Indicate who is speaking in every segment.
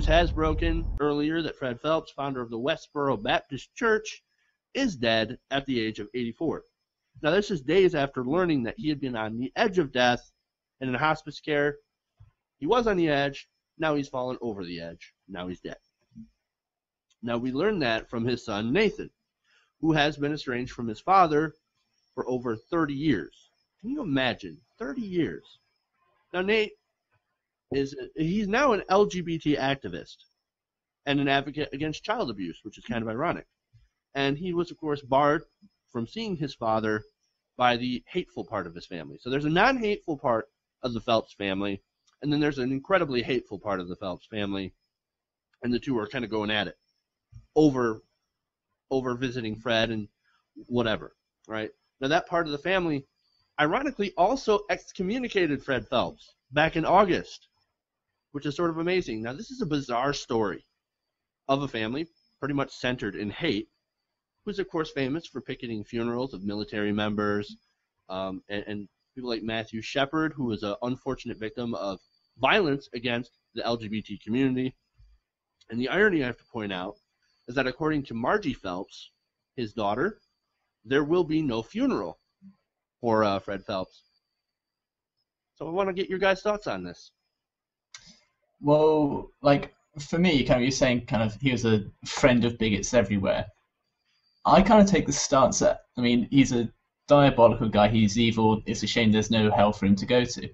Speaker 1: news has broken earlier that Fred Phelps, founder of the Westboro Baptist Church, is dead at the age of 84. Now, this is days after learning that he had been on the edge of death and in hospice care. He was on the edge. Now he's fallen over the edge. Now he's dead. Now, we learned that from his son, Nathan, who has been estranged from his father for over 30 years. Can you imagine? 30 years. Now, Nate he's now an LGBT activist and an advocate against child abuse, which is kind of ironic. And he was, of course, barred from seeing his father by the hateful part of his family. So there's a non-hateful part of the Phelps family, and then there's an incredibly hateful part of the Phelps family, and the two are kind of going at it over visiting Fred and whatever, right? Now, that part of the family, ironically, also excommunicated Fred Phelps back in August, which is sort of amazing. Now, this is a bizarre story of a family pretty much centered in hate, who's, of course, famous for picketing funerals of military members and people like Matthew Shepard, who was an unfortunate victim of violence against the LGBT community. And the irony I have to point out is that according to Margie Phelps, his daughter, there will be no funeral for Fred Phelps. So I want to get your guys' thoughts on this.
Speaker 2: Well, like, for me, kind of, you're saying kind of he was a friend of bigots everywhere. I kind of take the stance that, I mean, he's a diabolical guy, he's evil, it's a shame there's no hell for him to go to.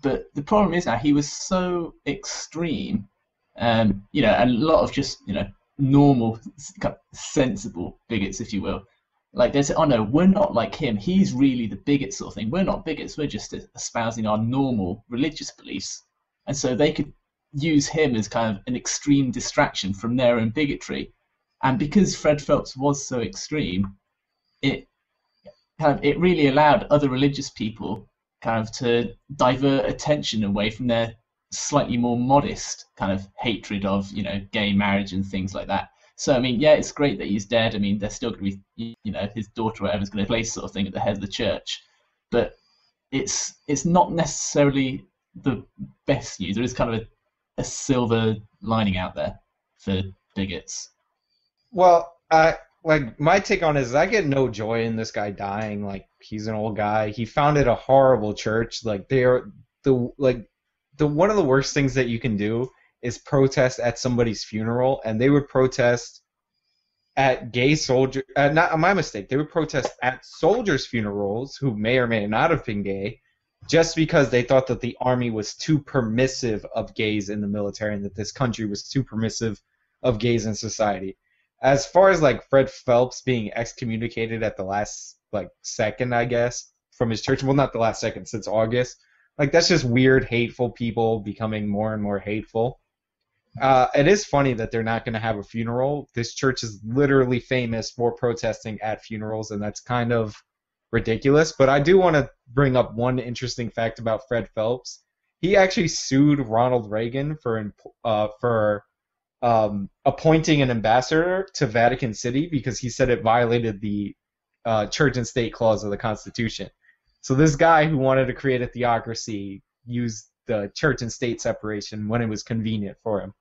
Speaker 2: But the problem is now he was so extreme, and a lot of just, normal, sensible bigots, if you will. Like, they say, oh no, we're not like him, he's really the bigot sort of thing. We're not bigots, we're just espousing our normal religious beliefs. And so they could use him as kind of an extreme distraction from their own bigotry. And because Fred Phelps was so extreme, it really allowed other religious people kind of to divert attention away from their slightly more modest kind of hatred of, gay marriage and things like that. So, I mean, yeah, it's great that he's dead. I mean, there's still going to be, his daughter or whatever is going to place sort of thing at the head of the church. But it's not necessarily the best news. There is kind of a silver lining out there for bigots.
Speaker 3: Well, my take on it is I get no joy in this guy dying. Like, he's an old guy. He founded a horrible church. Like, they are one of the worst things that you can do is protest at somebody's funeral, and they would protest at gay soldier. Not my mistake. They would protest at soldiers' funerals who may or may not have been gay, just because they thought that the army was too permissive of gays in the military and that this country was too permissive of gays in society. As far as, like, Fred Phelps being excommunicated at the last, second, I guess, from his church, well, not the last second, since August, that's just weird, hateful people becoming more and more hateful. It is funny that they're not going to have a funeral. This church is literally famous for protesting at funerals, and that's kind of ridiculous. But I do want to bring up one interesting fact about Fred Phelps. He actually sued Ronald Reagan for appointing an ambassador to Vatican City because he said it violated the church and state clause of the Constitution. So this guy who wanted to create a theocracy used the church and state separation when it was convenient for him.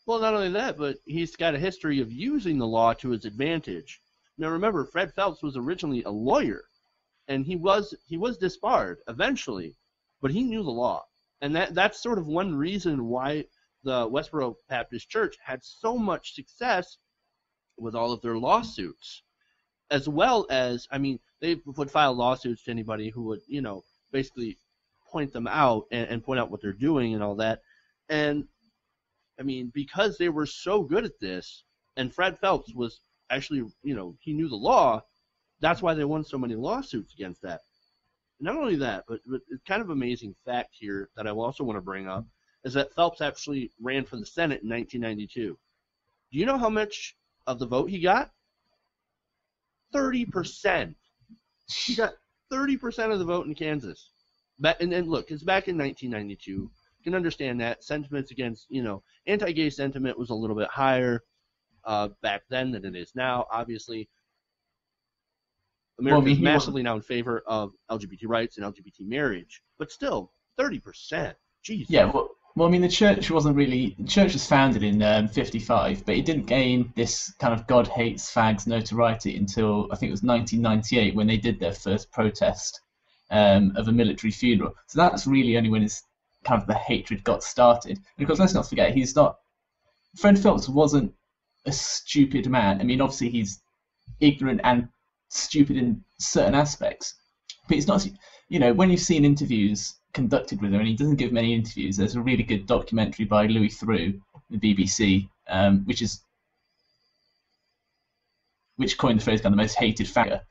Speaker 1: Well, not only that, but he's got a history of using the law to his advantage. Now, remember, Fred Phelps was originally a lawyer, and he was disbarred eventually, but he knew the law. And that's sort of one reason why the Westboro Baptist Church had so much success with all of their lawsuits, as well as, I mean, they would file lawsuits to anybody who would, basically point them out and point out what they're doing and all that. And, I mean, because they were so good at this, and Fred Phelps was actually, he knew the law, that's why they won so many lawsuits against that. Not only that, but it's kind of amazing fact here that I also want to bring up is that Phelps actually ran for the Senate in 1992. Do you know how much of the vote he got? 30%. He got 30% of the vote in Kansas. And look, it's back in 1992. You can understand that. Sentiments against, anti-gay sentiment was a little bit higher back then than it is now. Obviously, America is massively now in favor of LGBT rights and LGBT marriage. But still, 30%. Jeez.
Speaker 2: Yeah, Well, I mean, the church was founded in 55, but it didn't gain this kind of God hates fags notoriety until I think it was 1998 when they did their first protest of a military funeral. So that's really only when it's kind of the hatred got started. And of course, let's not forget, Fred Phelps wasn't a stupid man. I mean, obviously he's ignorant and stupid in certain aspects, but he's not, when you've seen interviews conducted with him, and he doesn't give many interviews. There's a really good documentary by Louis Theroux, the BBC, which coined the phrase kind of the most hated faggot.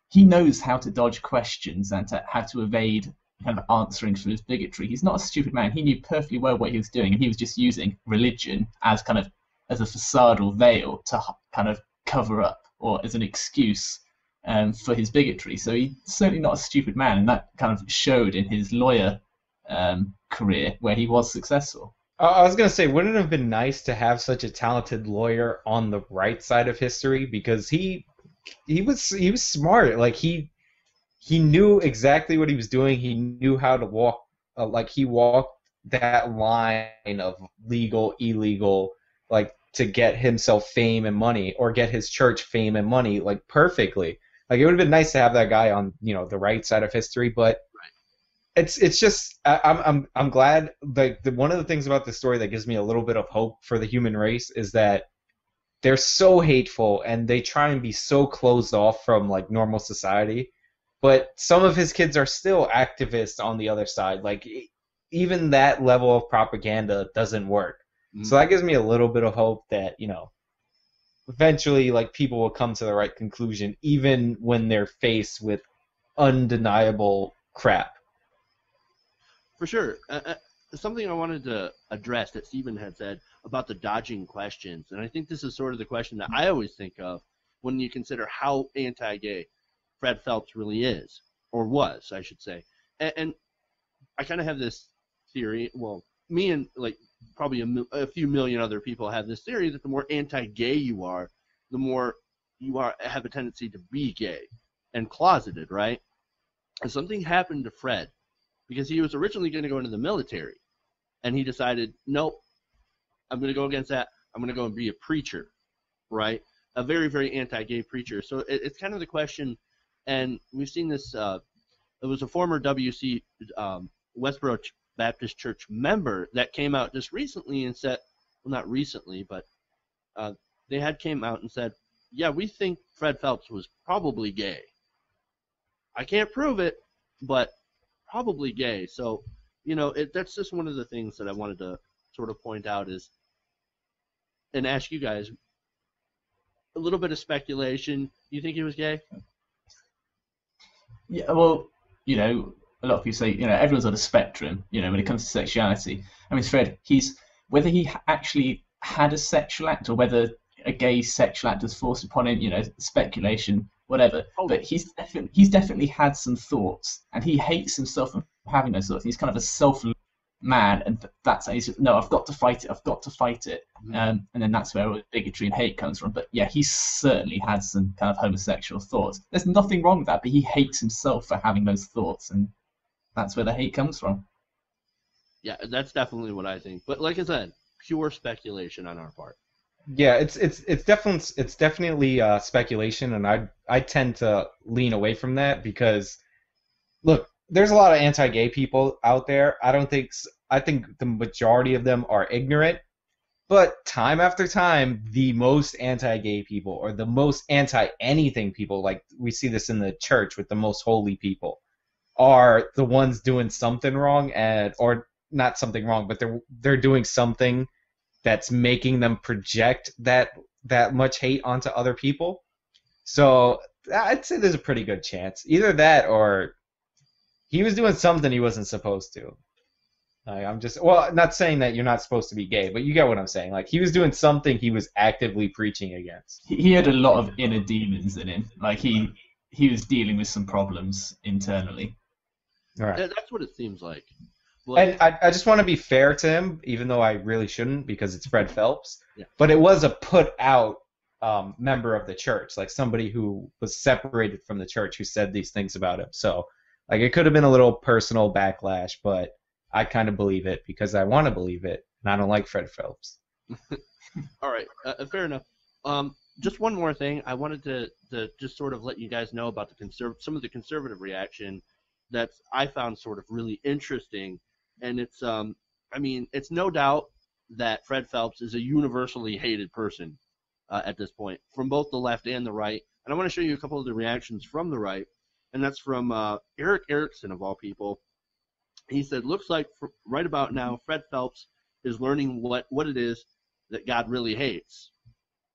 Speaker 2: He knows how to dodge questions and how to evade kind of answering for his bigotry. He's not a stupid man. He knew perfectly well what he was doing, and he was just using religion as a facade or veil to kind of cover up, or as an excuse for his bigotry. So he's certainly not a stupid man, and that kind of showed in his lawyer career where he was successful.
Speaker 3: I was going to say, wouldn't it have been nice to have such a talented lawyer on the right side of history? Because he was smart. Like he knew exactly what he was doing. He knew how to walk. He walked that line of legal, illegal, to get himself fame and money, or get his church fame and money, perfectly. It would have been nice to have that guy on, the right side of history, but it's just I'm glad. One of the things about this story that gives me a little bit of hope for the human race is that they're so hateful and they try and be so closed off from normal society, but some of his kids are still activists on the other side. Even that level of propaganda doesn't work. Mm-hmm. So that gives me a little bit of hope that eventually people will come to the right conclusion, even when they're faced with undeniable crap.
Speaker 1: For sure. Something I wanted to address that Stephen had said about the dodging questions, and I think this is sort of the question that I always think of when you consider how anti-gay Fred Phelps really is, or was, I should say. And I kind of have this theory, well, me and probably a few million other people have this theory that the more anti-gay you are, the more you have a tendency to be gay and closeted, right? And something happened to Fred because he was originally going to go into the military, and he decided, nope, I'm going to go against that. I'm going to go and be a preacher, right? A very, very anti-gay preacher. So it's kind of the question, and we've seen this. It was a former WC Westboro Baptist Church member that came out just recently and said, well, not recently, but they had came out and said, yeah, we think Fred Phelps was probably gay. I can't prove it, but probably gay. So, that's just one of the things that I wanted to sort of point out and ask you guys a little bit of speculation. Do you think he was gay?
Speaker 2: Yeah, well, a lot of people say, everyone's on a spectrum, when it comes to sexuality. I mean, Fred, whether he actually had a sexual act or whether a gay sexual act was forced upon him, speculation, whatever. Oh. But he's definitely had some thoughts, and he hates himself for having those thoughts. He's kind of a self man, and that's he's no, I've got to fight it. Mm-hmm. And then that's where bigotry and hate comes from. But yeah, he certainly had some kind of homosexual thoughts. There's nothing wrong with that, but he hates himself for having those thoughts, and that's where the hate comes from.
Speaker 1: Yeah, that's definitely what I think. But like I said, pure speculation on our part.
Speaker 3: Yeah, it's definitely speculation, and I tend to lean away from that because, look, there's a lot of anti-gay people out there. I think the majority of them are ignorant, but time after time, the most anti-gay people or the most anti-anything people, like we see this in the church with the most holy people, are the ones doing something wrong, or not something wrong, but they're doing something that's making them project that much hate onto other people. So I'd say there's a pretty good chance. Either that or he was doing something he wasn't supposed to. I'm not saying that you're not supposed to be gay, but you get what I'm saying. He was doing something he was actively preaching against.
Speaker 2: He had a lot of inner demons in him. He was dealing with some problems internally.
Speaker 3: All right.
Speaker 1: That's what it seems like.
Speaker 3: And I just want to be fair to him, even though I really shouldn't because it's Fred Phelps.
Speaker 1: Yeah.
Speaker 3: But it was a put out member of the church, somebody who was separated from the church who said these things about him. So it could have been a little personal backlash, but I kind of believe it because I want to believe it, and I don't like Fred Phelps.
Speaker 1: All right, fair enough. Just one more thing. I wanted to just sort of let you guys know about some of the conservative reaction that I found sort of really interesting, and it's I mean, it's no doubt that Fred Phelps is a universally hated person at this point from both the left and the right. And I want to show you a couple of the reactions from the right, and that's from Eric Erickson of all people. He said, "Looks like right about now, Fred Phelps is learning what it is that God really hates."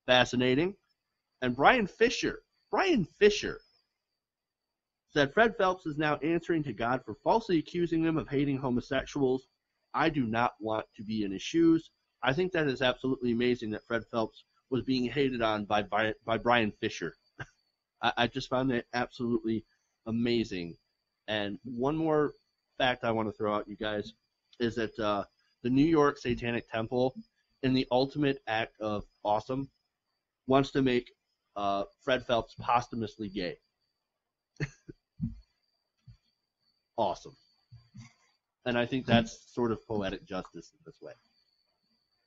Speaker 1: Fascinating. And Brian Fisher said, "Fred Phelps is now answering to God for falsely accusing him of hating homosexuals. I do not want to be in his shoes." I think that is absolutely amazing that Fred Phelps was being hated on by Brian Fisher. I just found that absolutely amazing. And one more fact I want to throw out, you guys, is that the New York Satanic Temple, in the ultimate act of awesome, wants to make Fred Phelps posthumously gay. Awesome. And I think that's sort of poetic justice in this way.